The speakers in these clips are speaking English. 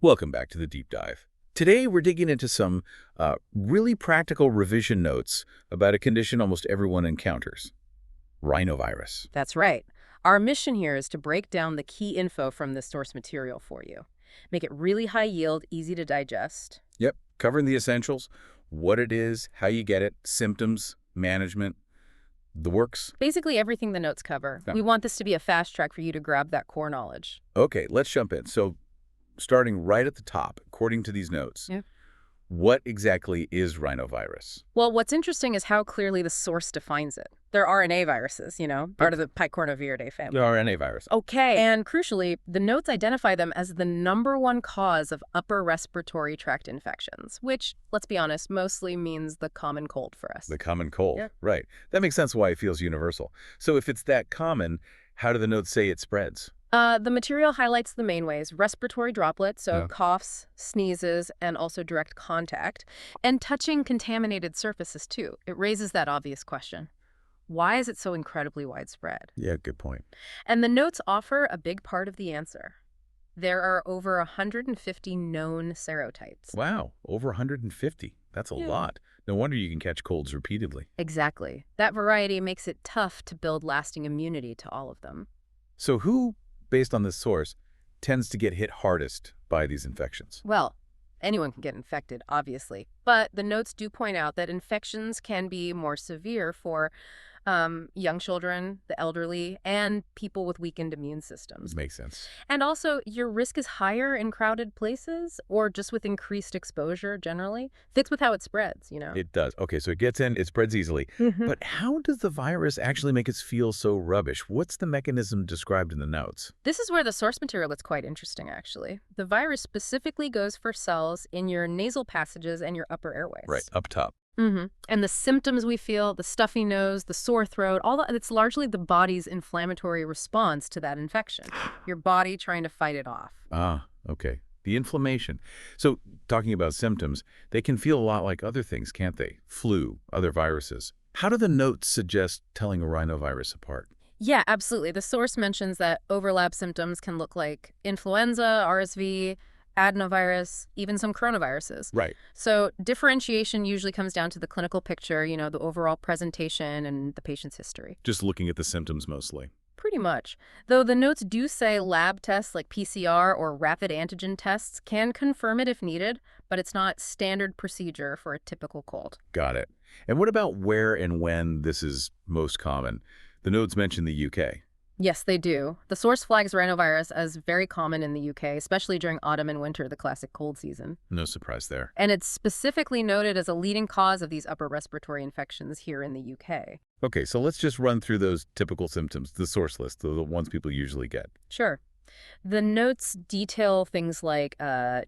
Welcome back to the deep dive. Today, we're digging into some really practical revision notes about a condition almost everyone encounters, rhinovirus. That's right. Our mission here is to break down the key info from this source material for you. Make it really high yield, easy to digest. Yep, covering the essentials, what it is, how you get it, symptoms, management, the works. Basically everything the notes cover. Yeah. We want this to be a fast track for you to grab that core knowledge. Okay, let's jump in. So, starting right at the top, according to these notes, Yeah. what exactly is rhinovirus? Well, what's interesting is how clearly the source defines it. They're RNA viruses, part of the Picornaviridae family. RNA virus. Okay. And crucially, the notes identify them as the #1 cause of upper respiratory tract infections, which, let's be honest, mostly means the common cold for us. The common cold. Yeah. Right. That makes sense why it feels universal. So if it's that common, how do the notes say it spreads? The material highlights the main ways: respiratory droplets, so Yeah. coughs, sneezes, and also direct contact, and touching contaminated surfaces too. It raises that obvious question. Why is it so incredibly widespread? Yeah, good point. And the notes offer a big part of the answer. There are over 150 known serotypes. Wow, over 150. That's a Yeah. lot. No wonder you can catch colds repeatedly. Exactly. That variety makes it tough to build lasting immunity to all of them. So who, based on this source, tends to get hit hardest by these infections? Well, anyone can get infected, obviously. But the notes do point out that infections can be more severe for young children, the elderly, and people with weakened immune systems. Makes sense. And also, your risk is higher in crowded places or just with increased exposure generally. Fits with how it spreads, It does. Okay, so it gets in, it spreads easily. Mhm. But how does the virus actually make us feel so rubbish? What's the mechanism described in the notes? This is where the source material is quite interesting, actually. The virus specifically goes for cells in your nasal passages and your upper airways. Right, up top. And the symptoms we feel, the stuffy nose, the sore throat, all that, it's largely the body's inflammatory response to that infection. Your body trying to fight it off. Ah, okay. The inflammation. So talking about symptoms, they can feel a lot like other things, can't they? Flu, other viruses. How do the notes suggest telling a rhinovirus apart? Yeah, absolutely. The source mentions that overlap symptoms can look like influenza, RSV, adenovirus, even some coronaviruses. Right. So differentiation usually comes down to the clinical picture, the overall presentation and the patient's history. Just looking at the symptoms mostly. Pretty much. Though the notes do say lab tests like PCR or rapid antigen tests can confirm it if needed, but it's not standard procedure for a typical cold. Got it. And what about where and when this is most common? The notes mention the UK. Yes, they do. The source flags rhinovirus as very common in the UK, especially during autumn and winter, the classic cold season. No surprise there. And it's specifically noted as a leading cause of these upper respiratory infections here in the UK. Okay, so let's just run through those typical symptoms, the source list, the ones people usually get. Sure. The notes detail things like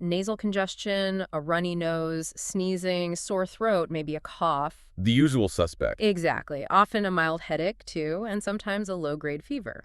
nasal congestion, a runny nose, sneezing, sore throat, maybe a cough. The usual suspect. Exactly. Often a mild headache, too, and sometimes a low-grade fever.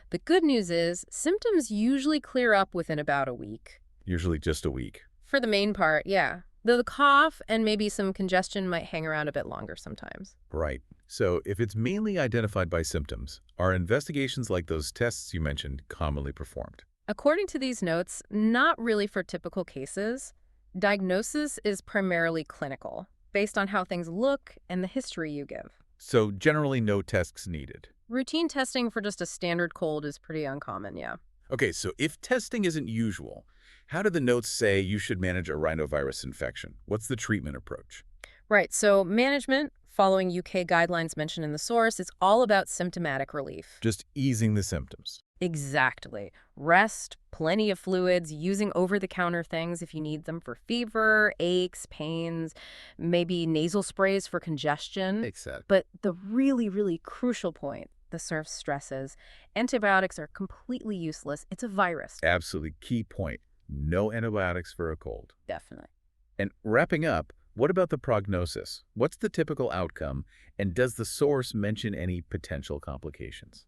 The good news is symptoms usually clear up within about a week. Usually just a week. For the main part, yeah. Though the cough and maybe some congestion might hang around a bit longer sometimes. Right. So if it's mainly identified by symptoms, are investigations like those tests you mentioned commonly performed? According to these notes, not really for typical cases. Diagnosis is primarily clinical, based on how things look and the history you give. So generally no tests needed. Routine testing for just a standard cold is pretty uncommon, yeah. Okay, so if testing isn't usual, how do the notes say you should manage a rhinovirus infection? What's the treatment approach? Right, so management, following UK guidelines mentioned in the source, is all about symptomatic relief. Just easing the symptoms. Exactly. Rest, plenty of fluids, using over-the-counter things if you need them for fever, aches, pains, maybe nasal sprays for congestion. Exactly. But the really, really crucial point the source stresses, antibiotics are completely useless. It's a virus. Absolutely key point. No antibiotics for a cold. Definitely. And wrapping up, what about the prognosis? What's the typical outcome? And does the source mention any potential complications?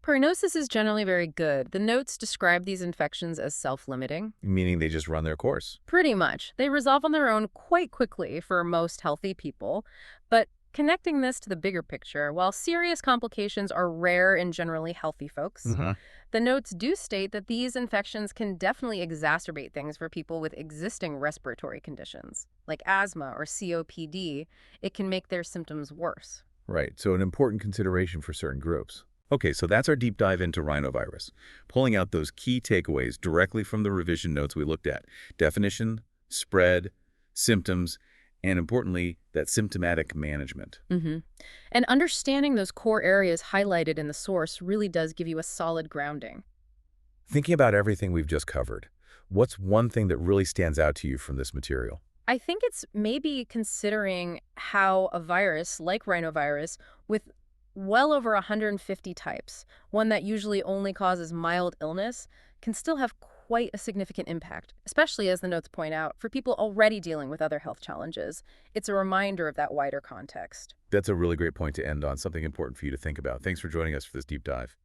Prognosis is generally very good. The notes describe these infections as self-limiting. Meaning they just run their course. Pretty much. They resolve on their own quite quickly for most healthy people. But Connecting this to the bigger picture, while serious complications are rare in generally healthy folks, Uh-huh. the notes do state that these infections can definitely exacerbate things for people with existing respiratory conditions, like asthma or COPD. It can make their symptoms worse. Right, so an important consideration for certain groups. Okay, so that's our deep dive into rhinovirus, pulling out those key takeaways directly from the revision notes we looked at. Definition, spread, symptoms, and importantly, that symptomatic management. hmm And understanding those core areas highlighted in the source really does give you a solid grounding. Thinking about everything we've just covered, what's one thing that really stands out to you from this material? I think it's maybe considering how a virus like rhinovirus, with well over 150 types, one that usually only causes mild illness, can still have quite a significant impact, especially as the notes point out, for people already dealing with other health challenges. It's a reminder of that wider context. That's a really great point to end on, something important for you to think about. Thanks for joining us for this deep dive.